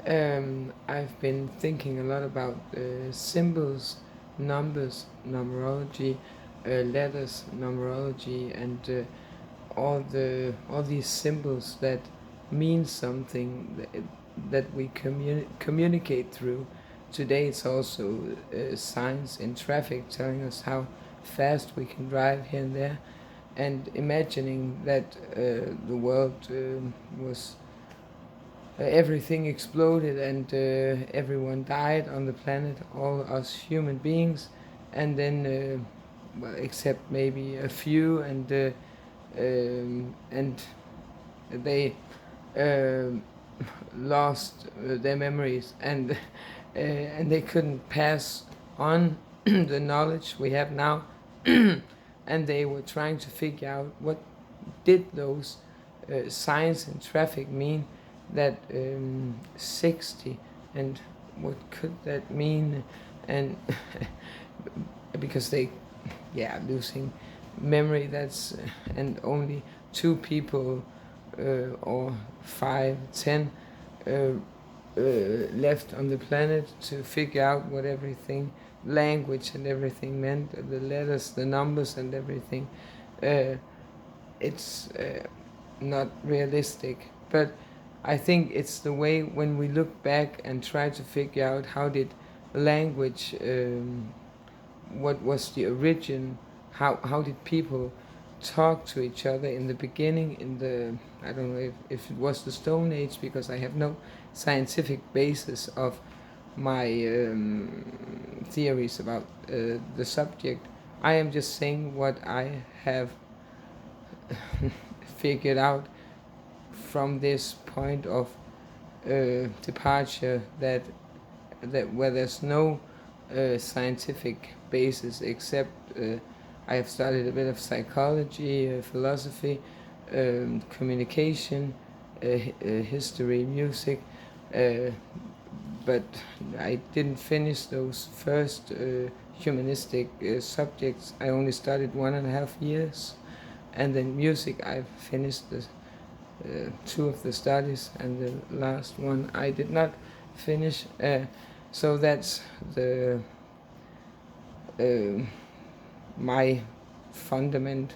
I've been thinking a lot about symbols, numbers, numerology, letters, numerology, and all these symbols that mean something that we communicate through. Today, it's also signs in traffic telling us how fast we can drive here and there, and imagining that the world was everything exploded and everyone died on the planet, all us human beings, and then, well, except maybe a few, and they um lost their memories, and they couldn't pass on the knowledge we have now, and they were trying to figure out what did those signs in traffic mean, that 60, and what could that mean, and because they, yeah, losing memory, that's and only two people or 5, 10 left on the planet to figure out what everything, language and everything meant, the letters, the numbers and everything. uh, it's not realistic, but I think it's the way when we look back and try to figure out how did language, what was the origin, how did people talk to each other in the beginning, in the, I don't know if it was the Stone Age, because I have no scientific basis of my theories about the subject. I am just saying what I have figured out from this point of departure, that where there's no scientific basis, except I have studied a bit of psychology, philosophy, communication, history, music, uh, but I didn't finish those first humanistic subjects. I only studied 1.5 years, and then music I've finished the two of the studies, and the last one I did not finish. So that's the uh, my fundament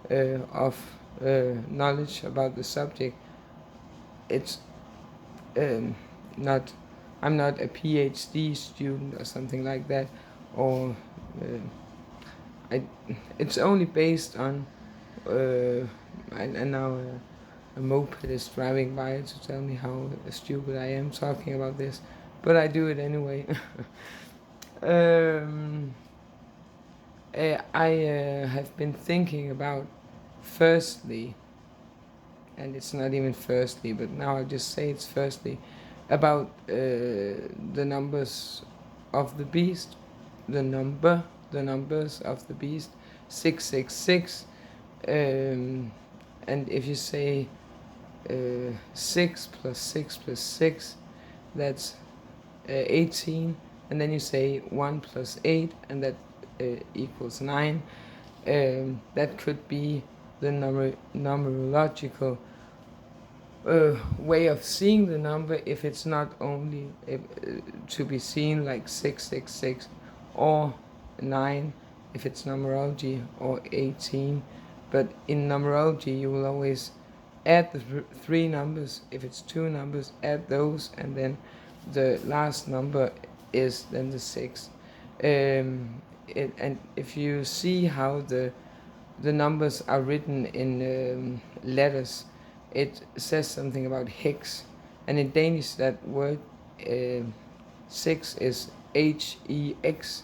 of knowledge about the subject. It's um, not. I'm not a PhD student or something like that, or I. It's only based on. And now a moped is driving by to tell me how stupid I am talking about this, but I do it anyway. um, I have been thinking about, firstly, and it's not even firstly, but now I just say it's firstly, about the numbers of the beast, the numbers of the beast, 666, and if you say 6 plus 6 plus 6, that's 18, and then you say 1 plus 8, and that equals 9. That could be the numerological way of seeing the number, if it's not only to be seen like 666, or 9 if it's numerology, or 18. But in numerology, you will always add the three numbers. If it's two numbers, add those, and then the last number is then the 6. And if you see how the numbers are written in letters, it says something about hex, and in Danish that word uh, 6 is HEX.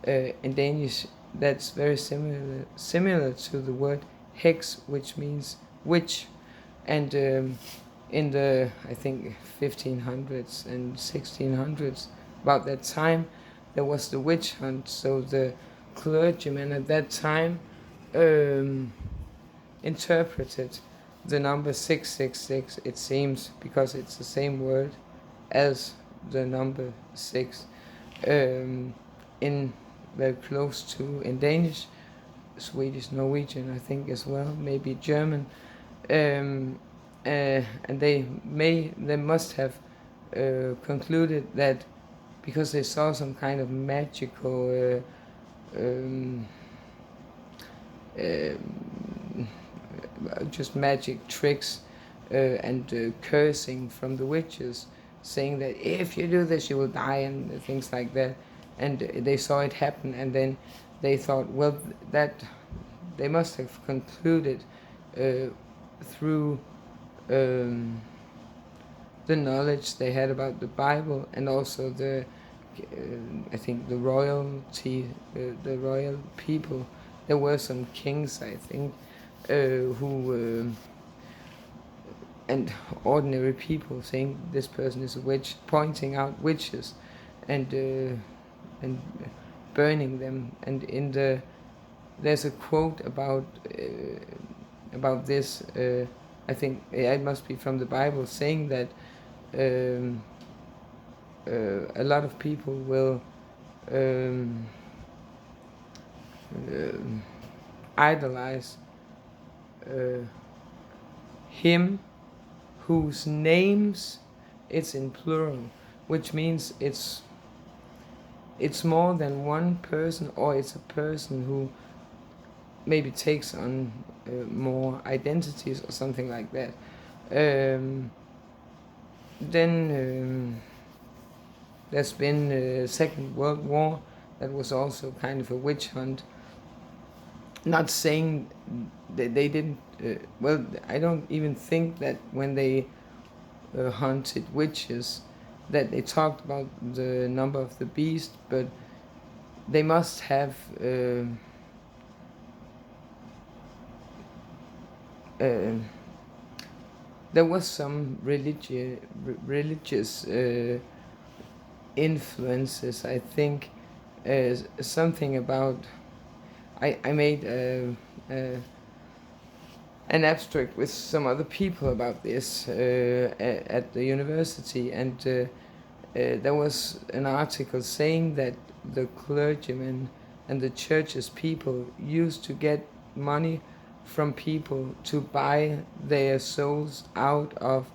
In Danish, that's very similar to the word hex, which means witch. And in the, I think, 1500s and 1600s, about that time, there was the witch hunt. So the clergymen at that time um, interpreted the number 666, it seems, because it's the same word as the number 6, in very close to, in Danish, Swedish, Norwegian, I think, as well, maybe German. And they must have concluded that because they saw some kind of magical um, just magic tricks and cursing from the witches, saying that if you do this, you will die and things like that. And they saw it happen, and then they thought, well, that they must have concluded through the knowledge they had about the Bible, and also I think the royalty, the royal people. There were some kings, I think, who and ordinary people saying this person is a witch, pointing out witches, and burning them. And there's a quote about this. I think it must be from the Bible, saying that a lot of people will idolize him whose names it's in plural, which means it's more than one person, or it's a person who maybe takes on more identities or something like that. Then there's been a Second World War that was also kind of a witch hunt. Not saying that they didn't, well, I don't even think that when they hunted witches that they talked about the number of the beast, but they must have there was some religious influences, I think. Something about I made an abstract with some other people about this at the university, and there was an article saying that the clergymen and the church's people used to get money from people to buy their souls out of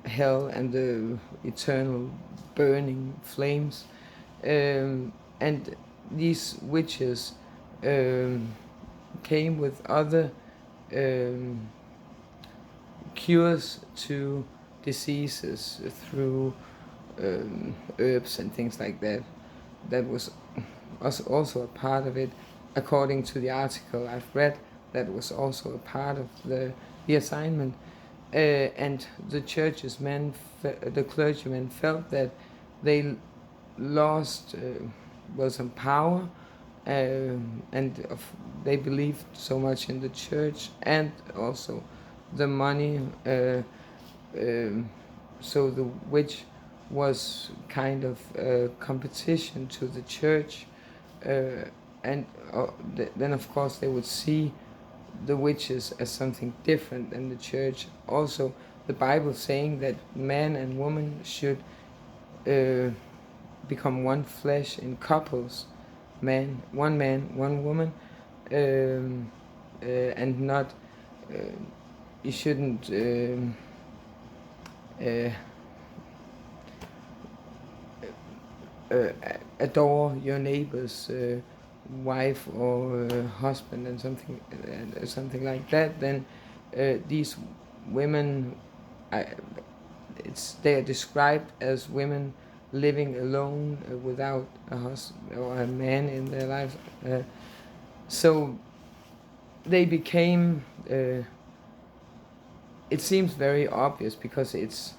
hell and the eternal burning flames. And these witches came with other cures to diseases through herbs and things like that. That was also a part of it, according to the article I've read. That was also a part of the assignment. And the church's men, the clergymen, felt that they lost some power, and they believed so much in the church and also the money. So the witch was kind of a competition to the church, and then of course they would see the witches as something different than the church. Also, the Bible saying that man and woman should become one flesh in couples, man, one woman, and not you shouldn't adore your neighbor's wife or husband and something like that. Then these women, they are described as women living alone without a husband or a man in their lives. So they became. It seems very obvious because it's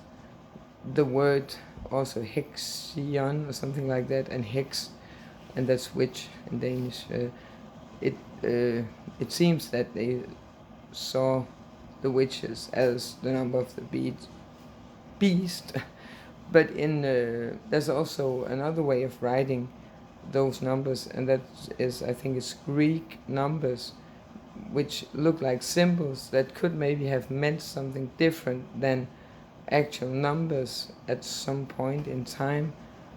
the word also hexion or something like that, and hex, and that's witch in Danish. It seems that they saw the witches as the number of the beast. But there's also another way of writing those numbers, and that is, I think, it's Greek numbers, which look like symbols that could maybe have meant something different than actual numbers at some point in time.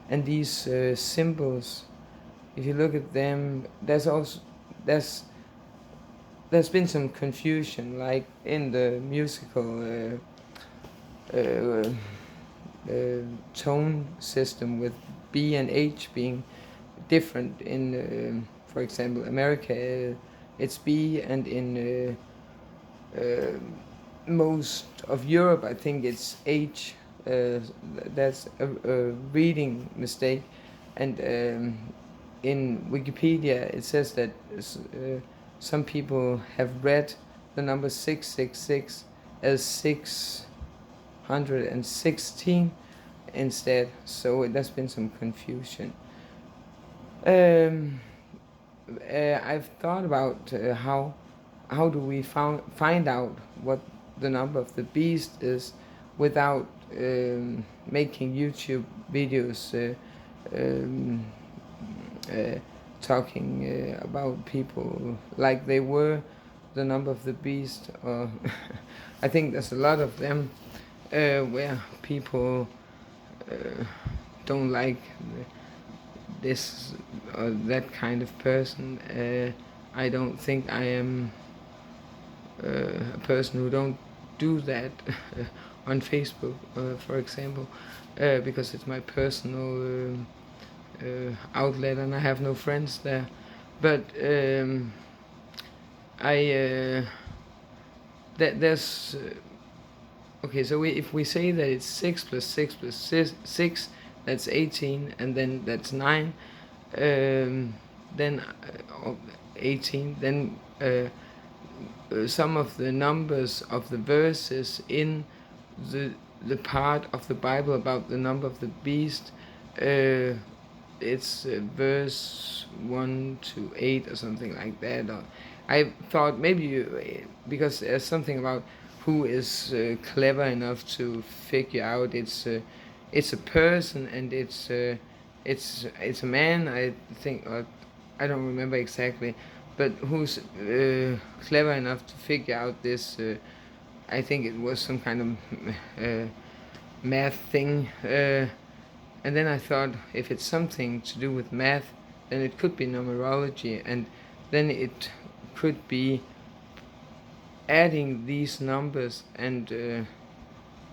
And these symbols, if you look at them, there's been some confusion, like in the musical tone system with B and H being different in, for example, America, it's B, and in most of Europe, I think it's H. That's a reading mistake, and in Wikipedia it says that some people have read the number 666 as 616 instead, so there's been some confusion. I've thought about how do we find out what the number of the beast is without making YouTube videos talking about people like they were the number of the beast, or I think there's a lot of them where people don't like this or that kind of person. I don't think I am a person who don't do that on Facebook, for example, because it's my personal outlet and I have no friends there. But there's okay. So if we say that it's 6 plus 6 plus 6, that's 18, and then that's 9. Then 18. Then some of the numbers of the verses in the part of the Bible about the number of the beast, it's verse 1 to 8 or something like that. Or I thought maybe because there's something about who is clever enough to figure out it's a person, and it's a man, I think, or I don't remember exactly, but who's clever enough to figure out this. I think it was some kind of math thing. And then I thought, if it's something to do with math, then it could be numerology, and then it could be adding these numbers, and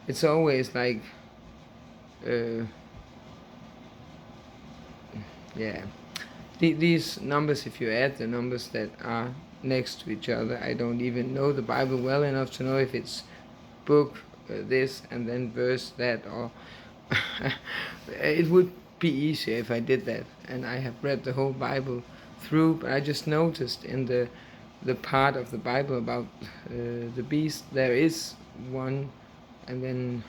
it's always like, yeah, these numbers, if you add the numbers that are next to each other, I don't even know the Bible well enough to know if it's book this and then verse that, or it would be easier if I did that, and I have read the whole Bible through, but I just noticed in the part of the Bible about the beast, there is 1 and then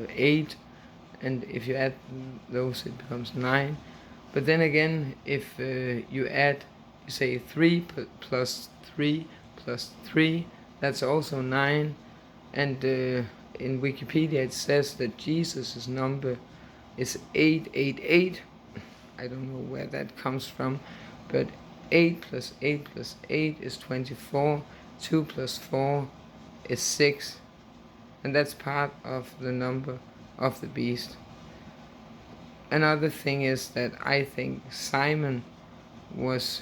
8, and if you add those it becomes 9. But then again, if you add, you say 3 plus 3 plus 3, that's also 9, and in Wikipedia it says that Jesus' number is 888. I don't know where that comes from, but 8 plus 8 plus 8 is 24, 2 plus 4 is 6, and that's part of the number of the beast. Another thing is that I think Simon was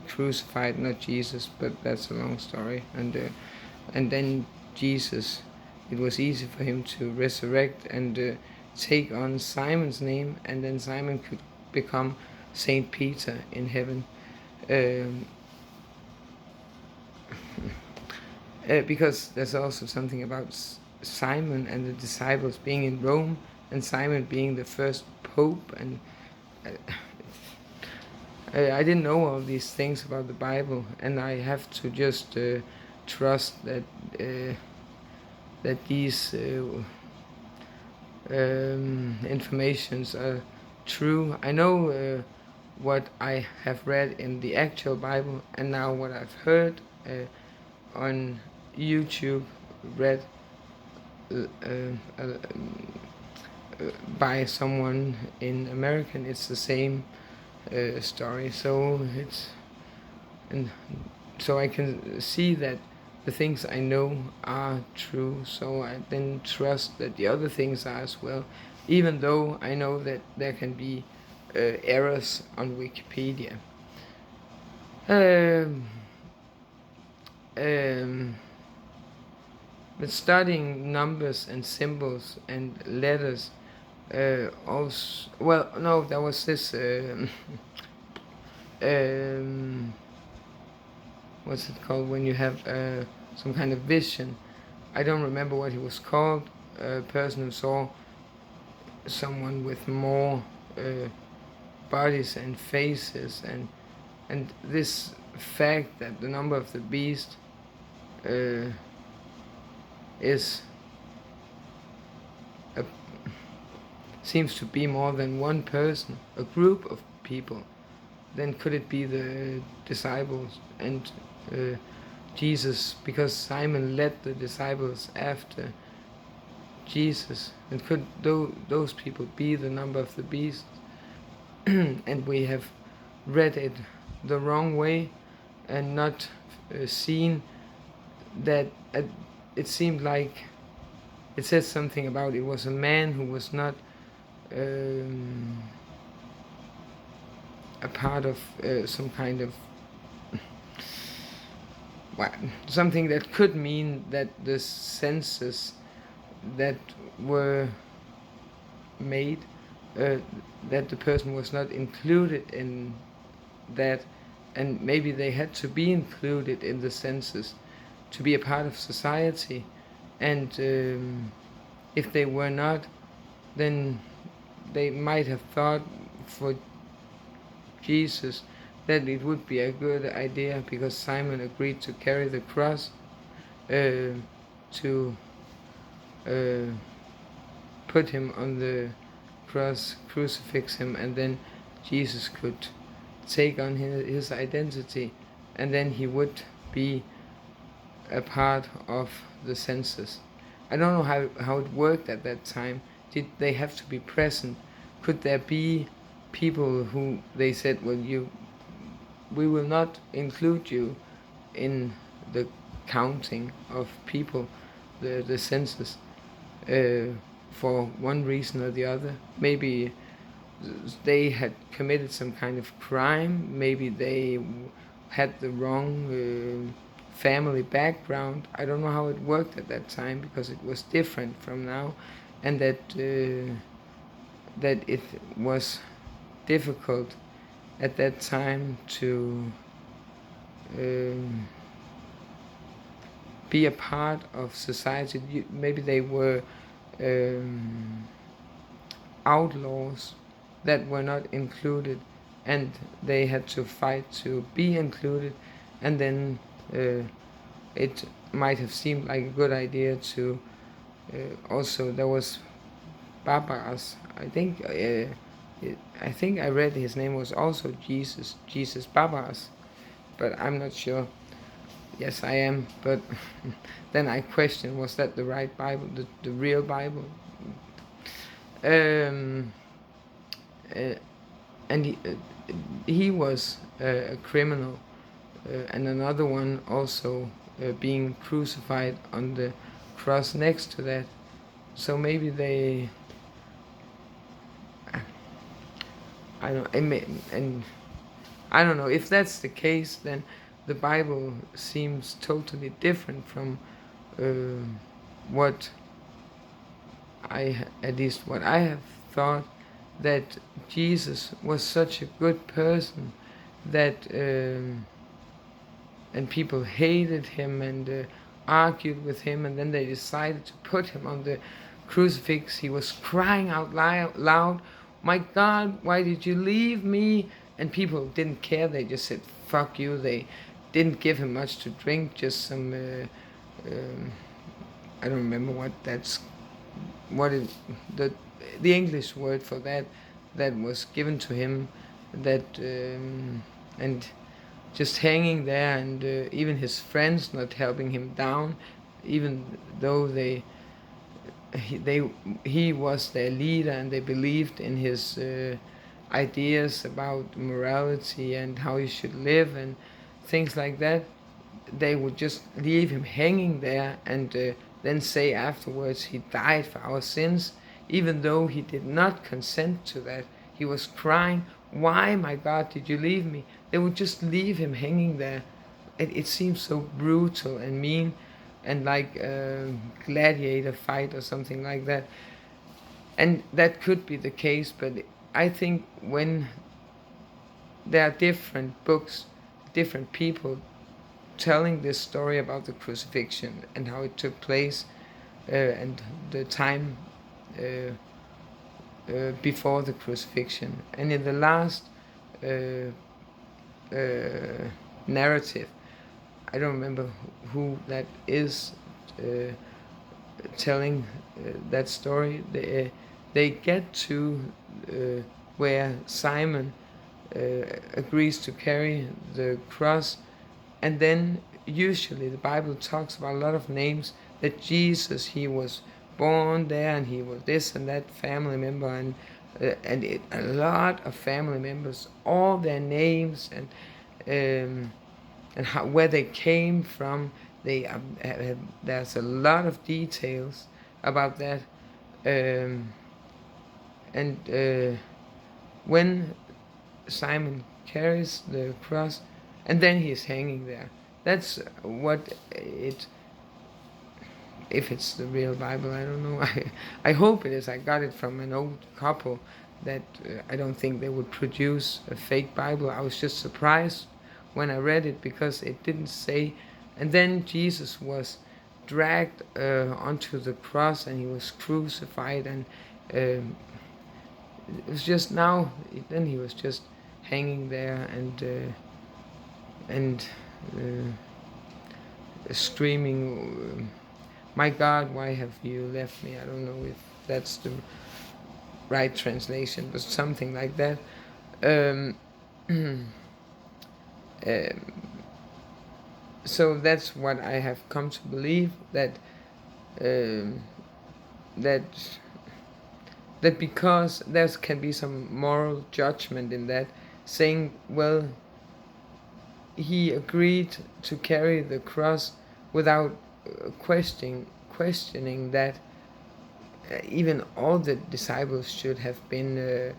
crucified, not Jesus, but that's a long story, and then Jesus, it was easy for him to resurrect and take on Simon's name, and then Simon could become Saint Peter in heaven. Because there's also something about Simon and the disciples being in Rome, and Simon being the first pope, and I didn't know all these things about the Bible, and I have to just trust that these informations are true. I know what I have read in the actual Bible, and now what I've heard on YouTube, read by someone in American. It's the same story, so so I can see that the things I know are true, so I then trust that the other things are as well, even though I know that there can be errors on Wikipedia. but studying numbers and symbols and letters also, well, no, there was this um, what's it called when you have some kind of vision. I don't remember what he was called. A person who saw someone with more bodies and faces, and this fact that the number of the beast is a, seems to be more than one person, a group of people. Then could it be the disciples and Jesus, because Simon led the disciples after Jesus, and could those people be the number of the beast? And we have read it the wrong way and not seen that it seemed like it says something about it was a man who was not a part of some kind of something that could mean that the census that were made, that the person was not included in that, and maybe they had to be included in the census to be a part of society, and if they were not, then they might have thought for Jesus that it would be a good idea, because Simon agreed to carry the cross, to put him on the cross, crucifix him, and then Jesus could take on his identity, and then he would be a part of the census. I don't know how it worked at that time. Did they have to be present? Could there be people who they said, well, we will not include you in the counting of people, the census, for one reason or the other? Maybe they had committed some kind of crime, maybe they had the wrong family background. I don't know how it worked at that time, because it was different from now, and that it was difficult at that time to be a part of society. Maybe they were outlaws that were not included, and they had to fight to be included, and then it might have seemed like a good idea to also, there was Barabbas, I think I read his name was also Jesus Barabbas, but I'm not sure. Yes, I am, but then I question, was that the right Bible, the real Bible? And he was a criminal, and another one also being crucified on the cross next to that. So maybe they, I don't, and I don't know if that's the case. Then the Bible seems totally different from what at least what I have thought, that Jesus was such a good person that and people hated him and argued with him, and then they decided to put him on the crucifix. He was crying out loud, "My God, why did you leave me?" And people didn't care. They just said, "Fuck you." They didn't give him much to drink, just some I don't remember the English word for that was given to him, that and just hanging there, and even his friends not helping him down, even though he was their leader and they believed in his ideas about morality and how he should live and things like that. They would just leave him hanging there and then say afterwards he died for our sins, even though he did not consent to that. He was crying, "Why, my God, did you leave me?" They would just leave him hanging there. It seems so brutal and mean. and like a gladiator fight or something like that. And that could be the case, but I think when there are different books, different people telling this story about the crucifixion and how it took place, and the time before the crucifixion. And in the last uh, narrative, I don't remember who that is telling that story. They get to where Simon agrees to carry the cross, and then usually the Bible talks about a lot of names, that Jesus, he was born there and he was this and that family member, and a lot of family members, all their names and how, where they came from. They there's a lot of details about that, and when Simon carries the cross, and then he's hanging there. That's what it. If it's the real Bible, I don't know. I hope it is. I got it from an old couple that I don't think they would produce a fake Bible. I was just surprised when I read it because it didn't say. And then Jesus was dragged onto the cross and he was crucified, and it was just now. Then he was just hanging there and screaming, "My God, why have you left me?" I don't know if that's the right translation, but something like that. Um, so that's what I have come to believe, that um, that that because there can be some moral judgment in that, saying, well, he agreed to carry the cross without questioning that even all the disciples should have been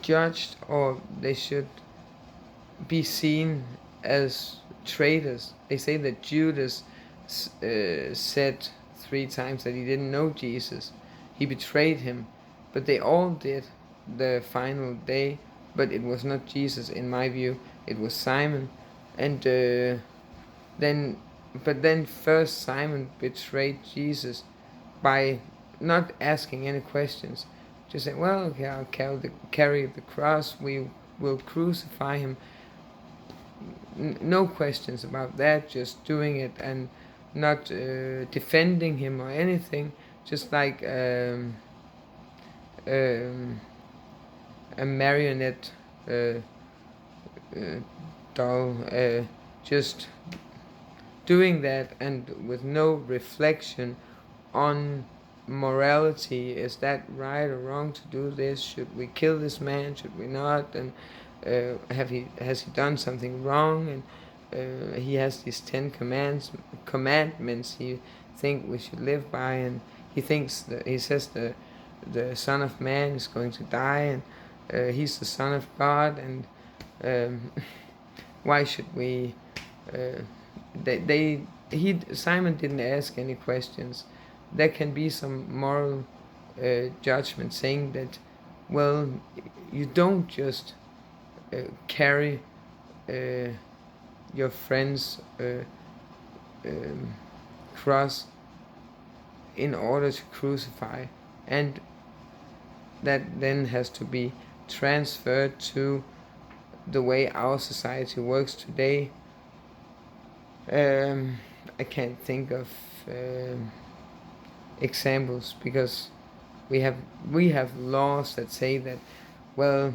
judged, or they should be seen as traitors. They say that Judas said 3 times that he didn't know Jesus. He betrayed him, but they all did the final day. But it was not Jesus, in my view. It was Simon, and then first Simon betrayed Jesus by not asking any questions. Just saying, well, okay, I'll carry the cross. We will crucify him. No questions about that. Just doing it and not defending him or anything. Just like a marionette doll, just doing that, and with no reflection on morality. Is that right or wrong to do this? Should we kill this man? Should we not? And has he done something wrong? And he has these 10 commandments he think we should live by, and he says the Son of Man is going to die, and he's the Son of God, and why should we? Simon didn't ask any questions. There can be some moral judgment saying that, well, you don't just carry your friend's cross in order to crucify, and that then has to be transferred to the way our society works today. I can't think of examples, because we have laws that say that, well,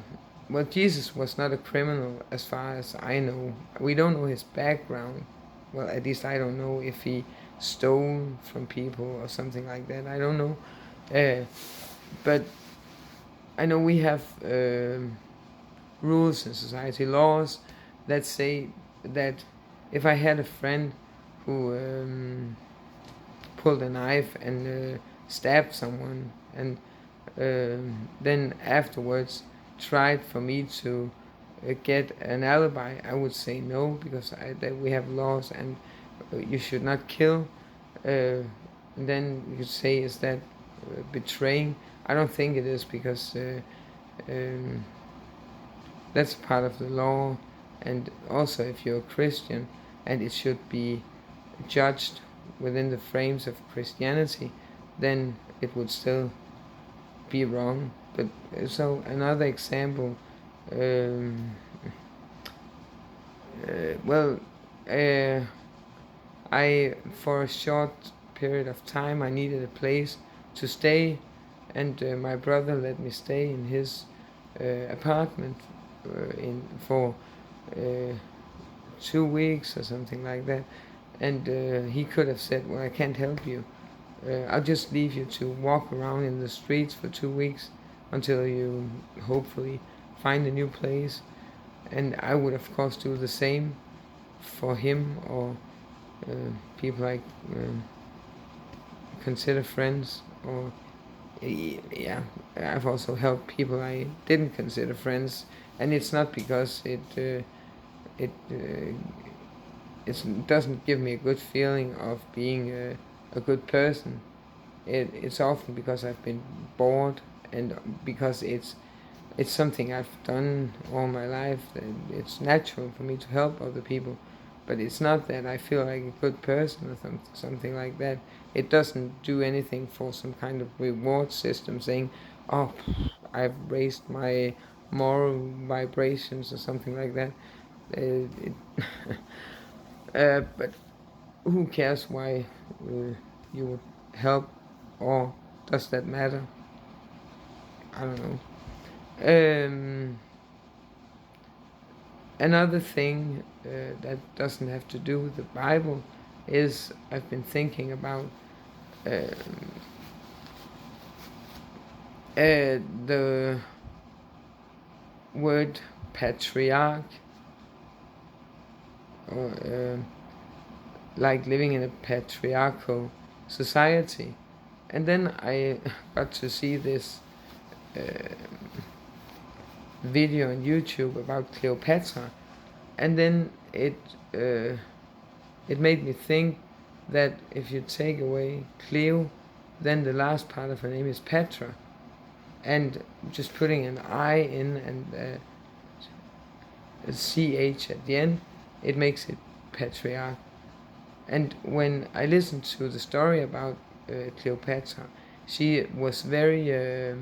Jesus was not a criminal as far as I know. We don't know his background. Well, at least I don't know if he stole from people or something like that. I don't know. But I know we have rules in society, laws that say that if I had a friend who pulled a knife and stabbed someone, and then afterwards tried for me to get an alibi, I would say no, because that we have laws and you should not kill. Then you could say, is that betraying? I don't think it is, because um, that's part of the law. And also, if you're a Christian, and it should be judged within the frames of Christianity, then it would still be wrong. But so another example, um, well, I for a short period of time I needed a place to stay, and my brother let me stay in his apartment in for uh, 2 weeks or something like that. And he could have said, "Well, I can't help you. I'll just leave you to walk around in the streets for 2 weeks until you hopefully find a new place." And I would, of course, do the same for him, or people I consider friends. Or yeah, I've also helped people I didn't consider friends, and it's not because it doesn't give me a good feeling of being a good person. It's often because I've been bored, and because it's something I've done all my life. And it's natural for me to help other people, but it's not that I feel like a good person or something like that. It doesn't do anything for some kind of reward system saying, "Oh, I've raised my moral vibrations" or something like that. It but who cares why you would help, or does that matter? I don't know. Um, Another thing that doesn't have to do with the Bible is I've been thinking about the word patriarch, or like living in a patriarchal society. And then I got to see this video on YouTube about Cleopatra, and then it made me think that if you take away Cleo, then the last part of her name is Petra, and just putting an I in and a CH at the end, it makes it patriarch. And when I listened to the story about Cleopatra, she was very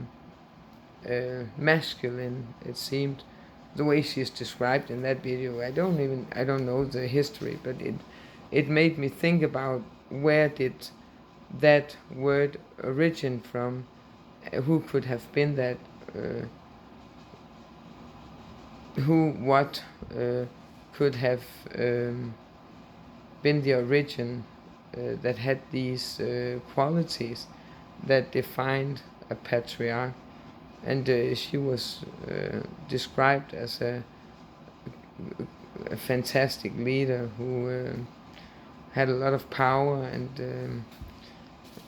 masculine, it seemed, the way she is described in that video. I don't know the history, but it made me think about where did that word origin from, who could have been that, what could have been the origin that had these qualities that defined a patriarch. And she was described as a fantastic leader who had a lot of power and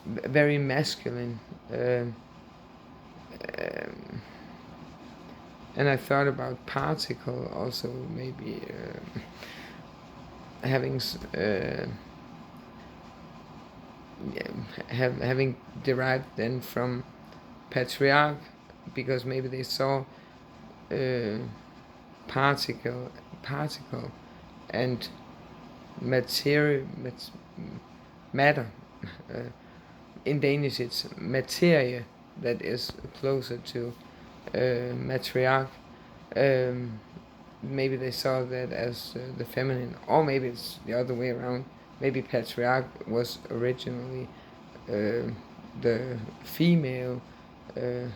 very masculine. And I thought about particle also, maybe having having derived then from patriarch, because maybe they saw uh, particle and matter. Uh, in Danish, it's materie that is closer to matriarch. Um, Maybe they saw that as the feminine, or maybe it's the other way around. Maybe patriarch was originally the female uh,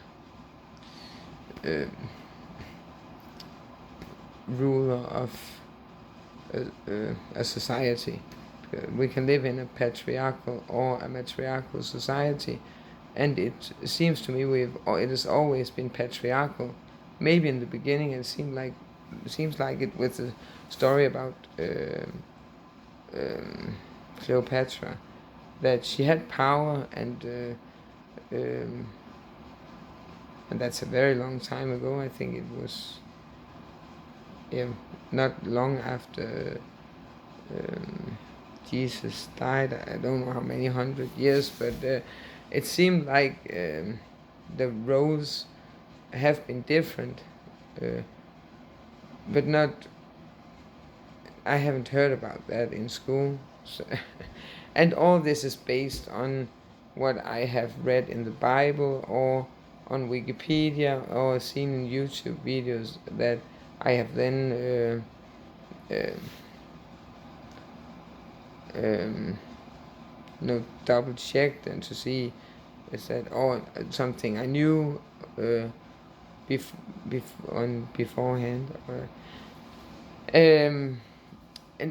uh, ruler of a society. We can live in a patriarchal or a matriarchal society, and it seems to me it has always been patriarchal. Maybe in the beginning seems like it with the story about Cleopatra, that she had power and and that's a very long time ago. I think it was, yeah, not long after Jesus died. I don't know how many 100 years, but it seemed like the roles have been different, uh, but not. I haven't heard about that in school, so and all this is based on what I have read in the Bible or on Wikipedia or seen in YouTube videos that I have then um, double checked and to see is that something I knew beforehand. And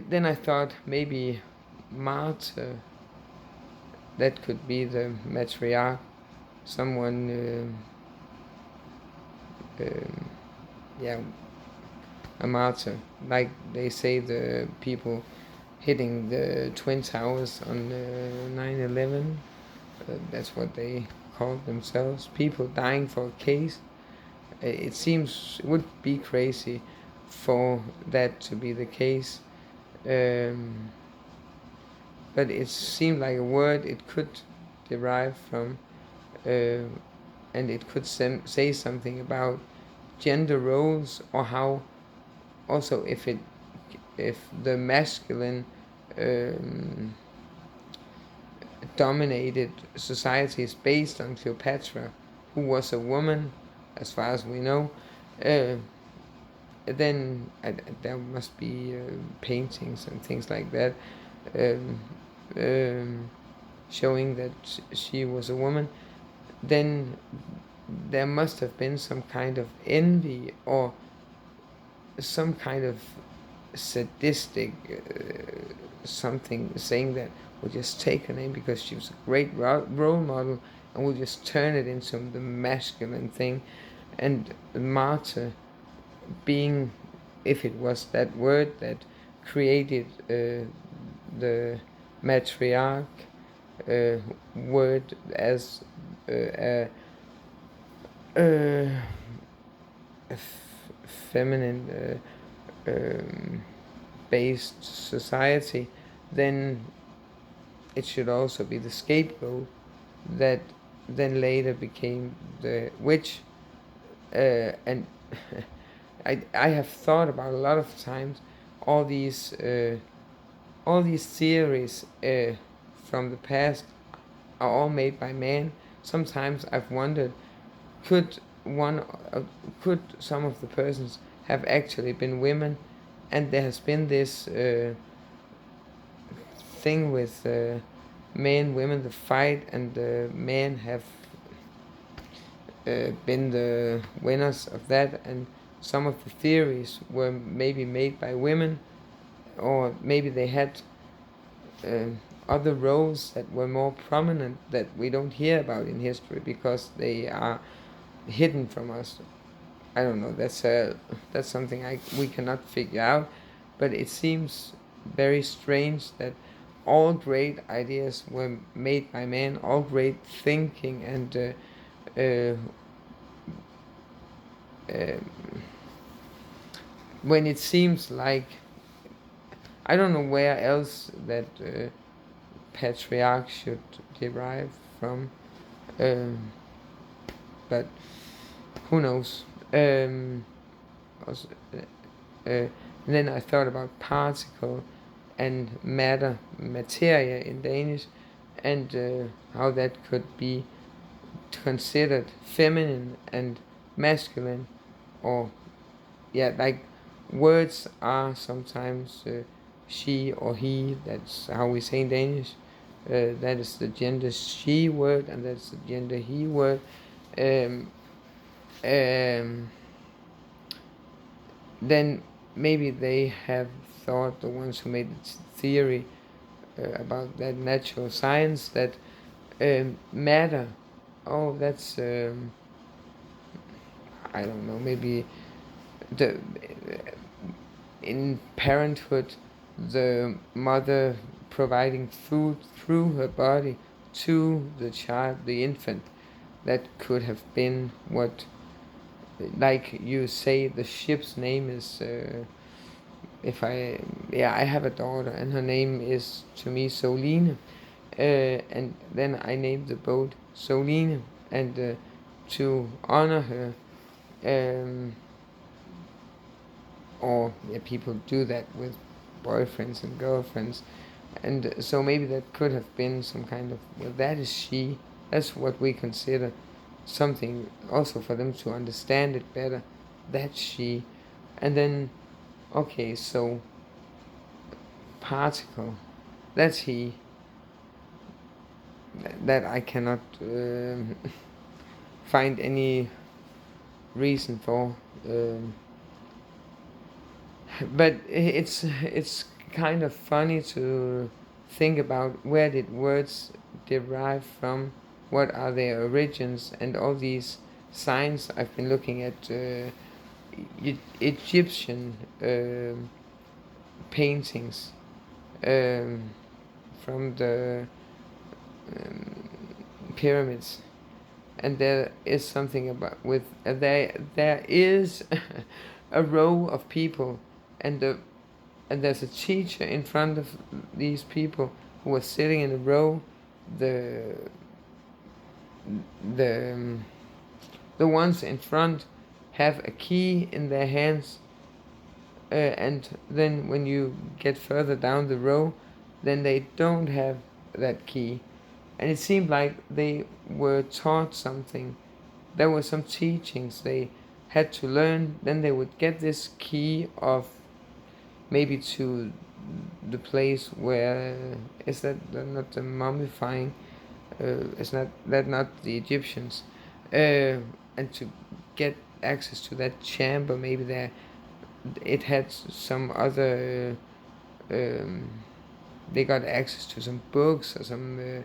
then I thought maybe Martha, that could be the matriarch, someone, yeah, a martyr, like they say the people hitting the Twin Towers on 9/11. That's what they call themselves. People dying for a case. It seems it would be crazy for that to be the case. But it seemed like a word it could derive from, and it could say something about gender roles, or how also if the masculine dominated societies based on Cleopatra, who was a woman, as far as we know, then there must be paintings and things like that um, showing that she was a woman. Then there must have been some kind of envy or some kind of sadistic something, saying that we'll just take her name because she was a great role model and we'll just turn it into the masculine thing. And martyr being, if it was that word that created the matriarch word as a feminine based society, then it should also be the scapegoat that then later became the witch. And I have thought about a lot of times all these theories from the past are all made by man. Sometimes I've wondered, could could some of the persons have actually been women, and there has been this thing with men, women, the fight, and the men have been the winners of that, and some of the theories were maybe made by women, or maybe they had other roles that were more prominent that we don't hear about in history because they are hidden from us. I don't know. That's something we cannot figure out, but it seems very strange that all great ideas were made by men, all great thinking and when it seems like, I don't know where else that patriarch should derive from, but who knows. Also, then I thought about particle and matter, materia in Danish, and how that could be considered feminine and masculine, or like words are sometimes she or he. That's how we say in Danish. That is the gender she word, and that's the gender he word. Then maybe they have thought, the ones who made the theory about that natural science, that matter, that's I don't know, maybe the in parenthood, the mother providing food through her body to the child, the infant, that could have been what, like you say, the ship's name is. If I, yeah, I have a daughter, and her name is to me Soline, and then I named the boat Soline, and to honor her, um, or yeah, people do that with boyfriends and girlfriends, and so maybe that could have been some kind of, well, that is she. That's what we consider something also for them to understand it better. That's she, and then okay, so particle, that's he. That I cannot find any reason for. Um, but it's kind of funny to think about where did words derive from, what are their origins, and all these signs. I've been looking at Egyptian paintings um, from the um, pyramids, and there is something about with there is a row of people, and there's a teacher in front of these people who are sitting in a row. The the um, the ones in front have a key in their hands, and then when you get further down the row, then they don't have that key. And it seemed like they were taught something. There were some teachings they had to learn. Then they would get this key of maybe to the place where, is that not the mummifying? Is not that not the Egyptians? And to get access to that chamber, maybe there it had some other. They got access to some books or some.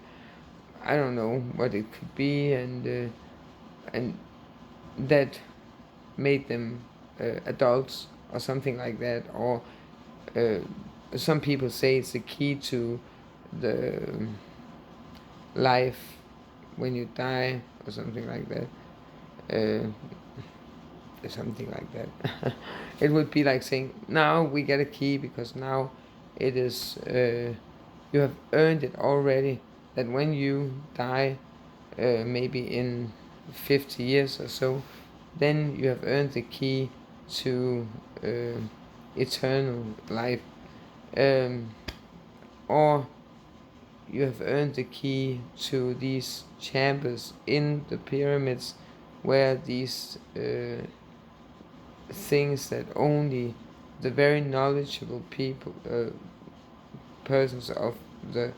I don't know what it could be, and that made them adults or something like that. Or uh, some people say it's the key to the life when you die or something like that. Uh, Something like that. It would be like saying, now we get a key because now it is, you have earned it already. That when you die, maybe in 50 years or so, then you have earned the key to eternal life. Um, or you have earned the key to these chambers in the pyramids where these things that only the very knowledgeable people, persons of the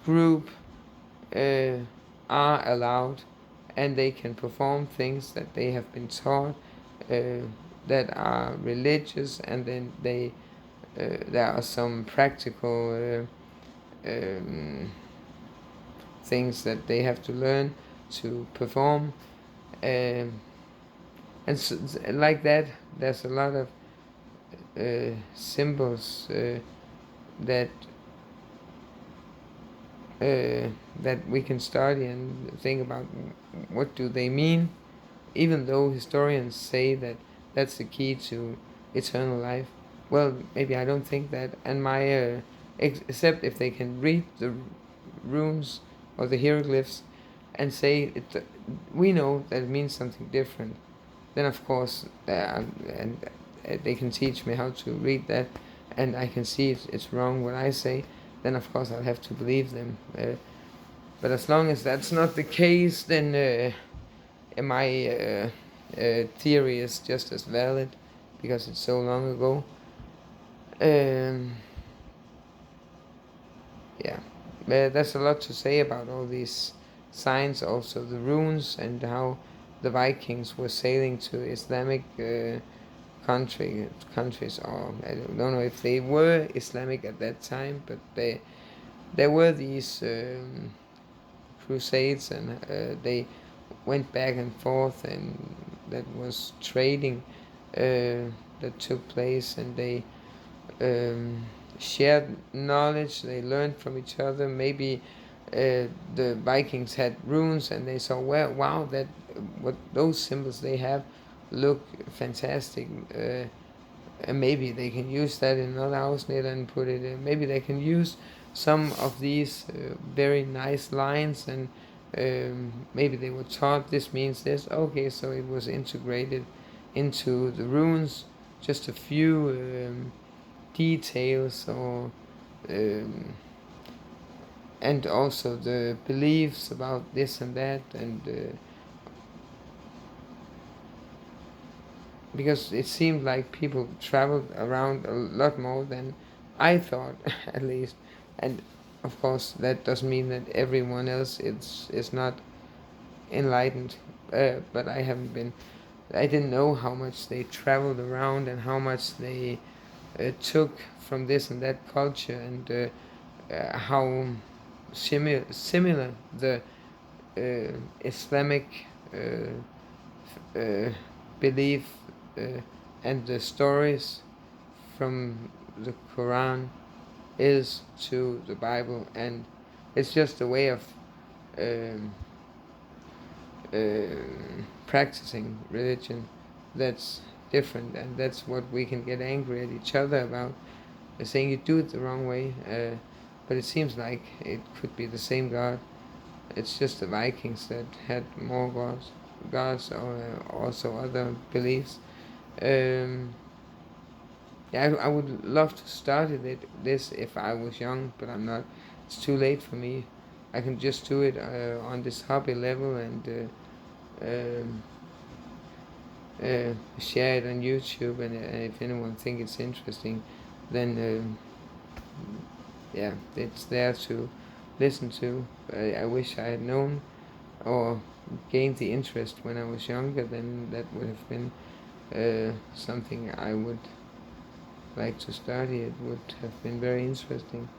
group uh, are allowed, and they can perform things that they have been taught, uh, that are religious, and then there are some practical things that they have to learn to perform, and so, like that. There's a lot of symbols that that we can study and think about what do they mean, even though historians say that that's the key to eternal life. Well, maybe I don't think that, and my except if they can read the runes or the hieroglyphs and say it, we know that it means something different. Then of course, and they can teach me how to read that, and I can see it's wrong what I say. Then of course I'll have to believe them. But as long as that's not the case, then my theory is just as valid because it's so long ago. Yeah, there's a lot to say about all these signs, also the runes, and how the Vikings were sailing to Islamic countries, or I don't know if they were Islamic at that time, but there were these crusades, and they went back and forth, and that was trading that took place, and they shared knowledge, they learned from each other. Maybe the Vikings had runes, and they saw, well, wow, that what those symbols they have look fantastic. And maybe they can use that in another Ausnit and put it in. Maybe they can use some of these very nice lines, and maybe they were taught this means this. Okay, so it was integrated into the runes, just a few details, or and also the beliefs about this and that, and because it seemed like people traveled around a lot more than I thought, at least. And of course, that doesn't mean that everyone else is not enlightened. But I haven't been. I didn't know how much they traveled around and how much they took from this and that culture, and how similar the Islamic uh, belief uh, and the stories from the Quran is to the Bible, and it's just a way of um, practicing religion that's different, and that's what we can get angry at each other about, saying you do it the wrong way. But it seems like it could be the same God. It's just the Vikings that had more gods, or also other beliefs. Um, yeah, I would love to start this if I was young, but I'm not. It's too late for me. I can just do it on this hobby level, and um, share it on YouTube. And if anyone think it's interesting, then yeah, it's there to listen to. I wish I had known or gained the interest when I was younger. Then that would have been something I would like to study. It would have been very interesting.